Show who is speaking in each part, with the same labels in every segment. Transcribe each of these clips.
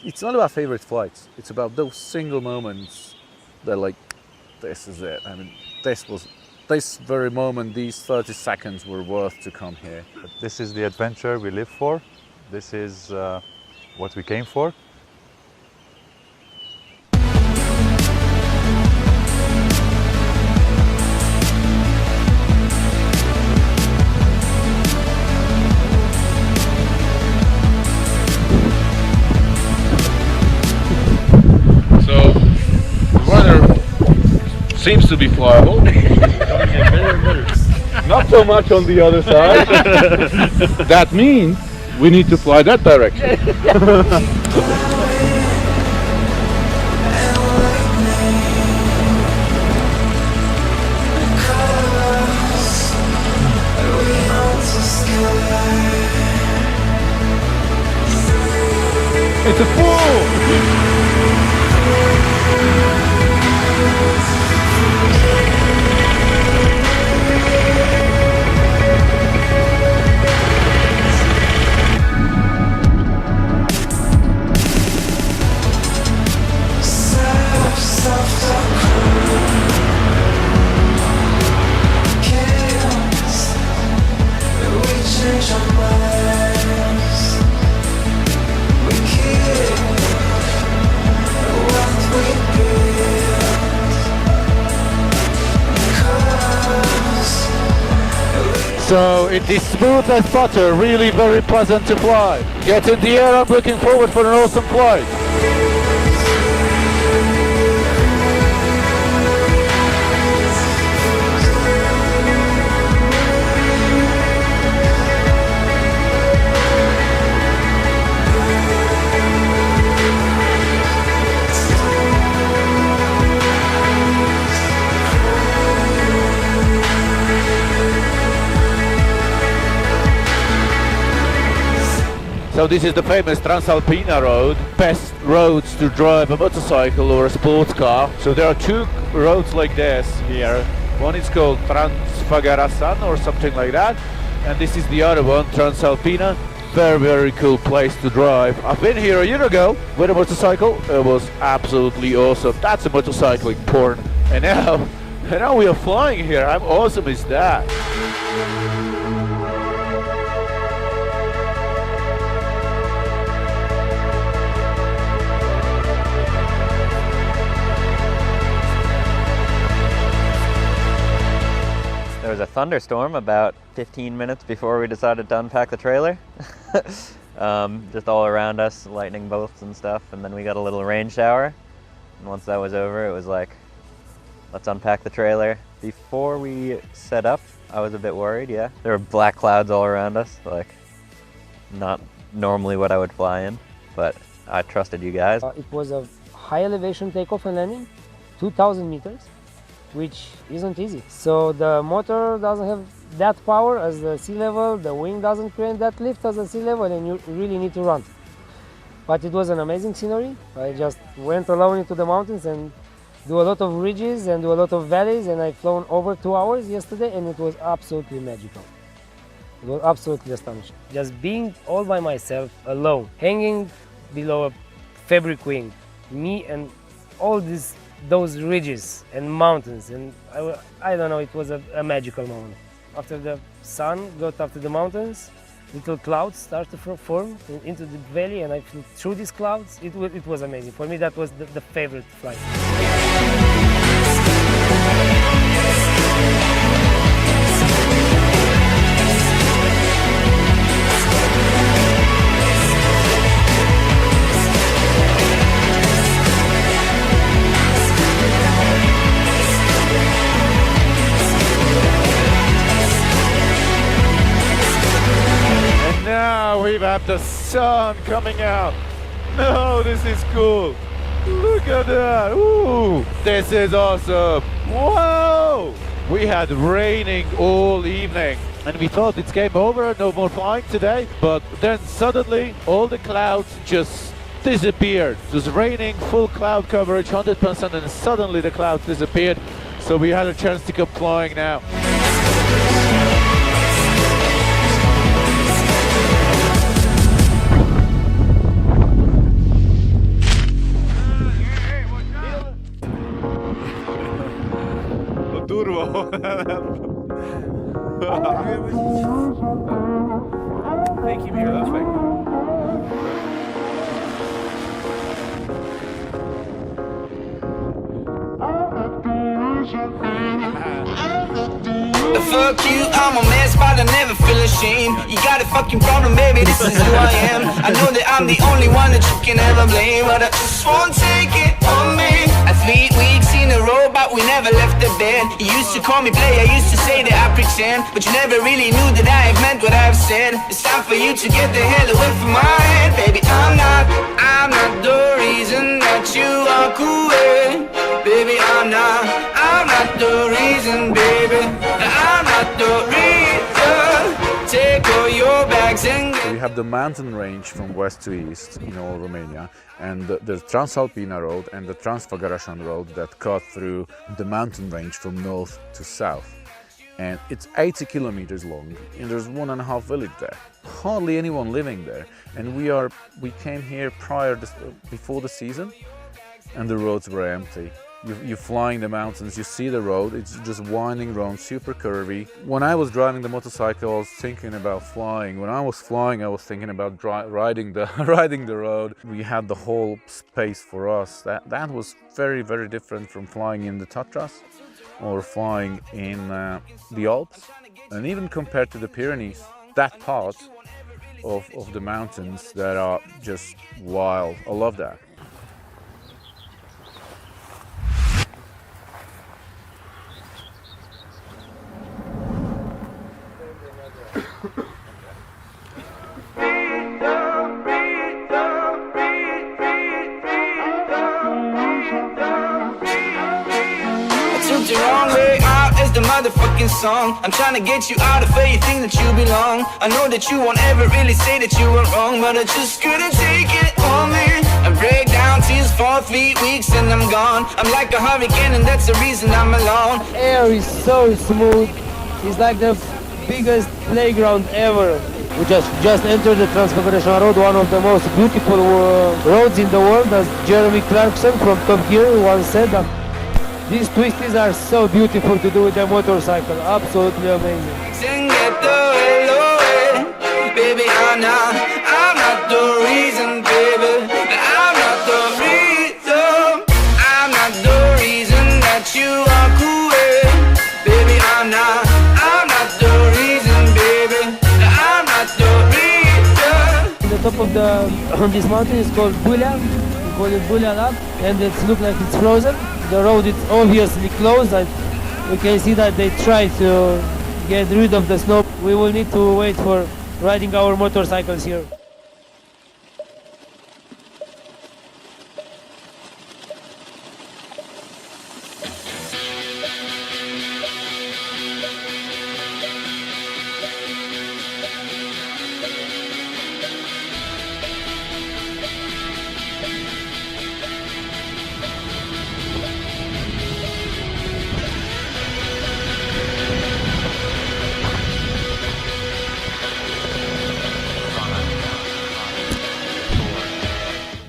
Speaker 1: It's not about favorite flights. It's about those single moments that like, this is it. I mean, this very moment, these 30 seconds were worth to come here.
Speaker 2: This is the adventure we live for. This is what we came for.
Speaker 3: So the weather seems to be flyable. Not so much on the other side. That means we need to fly that direction. It's a fool!
Speaker 4: So it is smooth as butter, really very pleasant to fly. Get in the air, I'm looking forward for an awesome flight. So this is the famous Transalpina road, best roads to drive a motorcycle or a sports car. So there are two roads like this here. One is called Transfagarasan or something like that, and this is the other one, Transalpina. Very, very cool place to drive. I've been here a year ago with a motorcycle. It was absolutely awesome. That's a motorcycling porn. And now we are flying here. How awesome is that?
Speaker 5: There was a thunderstorm about 15 minutes before we decided to unpack the trailer. Just all around us, lightning bolts and stuff, and then we got a little rain shower. And once that was over, it was like, let's unpack the trailer. Before we set up, I was a bit worried, yeah. There were black clouds all around us, like not normally what I would fly in, but I trusted you guys.
Speaker 6: It was a high elevation takeoff and landing, 2,000 meters. Which isn't easy. So the motor doesn't have that power as the sea level, the wing doesn't create that lift as the sea level, and you really need to run. But it was an amazing scenery. I just went alone into the mountains and do a lot of ridges and do a lot of valleys, and I've flown over 2 hours yesterday, and it was absolutely magical. It was absolutely astonishing. Just being all by myself, alone, hanging below a fabric wing, me and all those ridges and mountains, and I don't know, it was a magical moment. After the sun got after the mountains, little clouds started to form into the valley, and I flew through these clouds. It was amazing. For me, that was the favorite flight.
Speaker 4: Now we have the sun coming out. No, this is cool. Look at that. Ooh, this is awesome. Whoa! We had raining all evening and we thought it's game over, no more flying today. But then suddenly all the clouds just disappeared. It was raining, full cloud coverage, 100%, and suddenly the clouds disappeared. So we had a chance to come flying now. Thank you, perfect.
Speaker 7: Fuck you, I'm a mess, but I never feel ashamed. You got a fucking problem, baby, this is who I am. I know that I'm the only one that you can ever blame, but I just won't take it on me. 3 weeks in a row, but we never left the bed. You used to call me player, used to say that I pretend, but you never really knew that I have meant what I've said. It's time for you to get the hell away from my head. Baby, I'm not the reason that you walk away. Baby, I'm not the reason, baby. I'm not the reason. Take all your bags and
Speaker 1: So we have the mountain range from west to east in all Romania, and the Transalpina road and the Transfagarasan road that cut through the mountain range from north to south. And it's 80 kilometers long, and there's 1.5 village there. Hardly anyone living there. And we came here before the season, and the roads were empty. You're flying the mountains, you see the road, it's just winding around, super curvy. When I was driving the motorcycle, I was thinking about flying. When I was flying, I was thinking about riding the road. We had the whole space for us. That was very, very different from flying in the Tatras or flying in the Alps. And even compared to the Pyrenees, that part of the mountains that are just wild. I love that.
Speaker 7: the wrong way out is the motherfucking song. I'm trying to get you out of where you think that you belong. I know that you won't ever really say that you were wrong, but I just couldn't take it on me. I break down tears for 3 weeks and I'm gone. I'm like a hurricane and that's the reason I'm alone.
Speaker 6: Air is so smooth. It's like the biggest playground ever. We just entered the Transfagarasan road, one of the most beautiful roads in the world, as Jeremy Clarkson from Top Gear once said. These twisties are so beautiful to do with a motorcycle, absolutely amazing.
Speaker 7: Baby, I'm not the reason, baby. I'm not the reason. I'm not the reason that you walk away. Baby, I'm not the reason, baby. I'm not the reason.
Speaker 6: The top of this mountain is called Puiu. We call it Puiu Lab, and it looks like it's frozen. The road is obviously closed. We can see that they try to get rid of the snow. We will need to wait for riding our motorcycles here.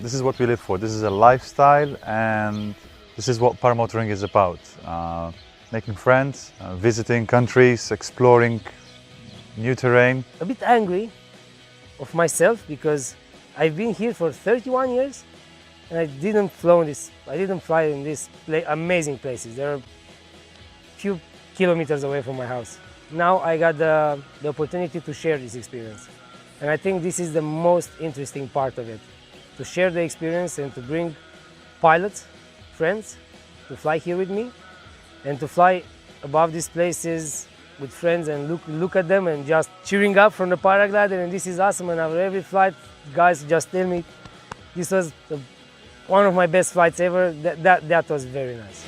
Speaker 2: This is what we live for. This is a lifestyle, and this is what paramotoring is about. Making friends, visiting countries, exploring new terrain.
Speaker 6: A bit angry of myself because I've been here for 31 years and I didn't fly in these amazing places. They're a few kilometers away from my house. Now I got the opportunity to share this experience. And I think this is the most interesting part of it. To share the experience and to bring pilots, friends, to fly here with me and to fly above these places with friends and look at them and just cheering up from the paraglider, and this is awesome. And after every flight, guys just tell me this was one of my best flights ever. That was very nice.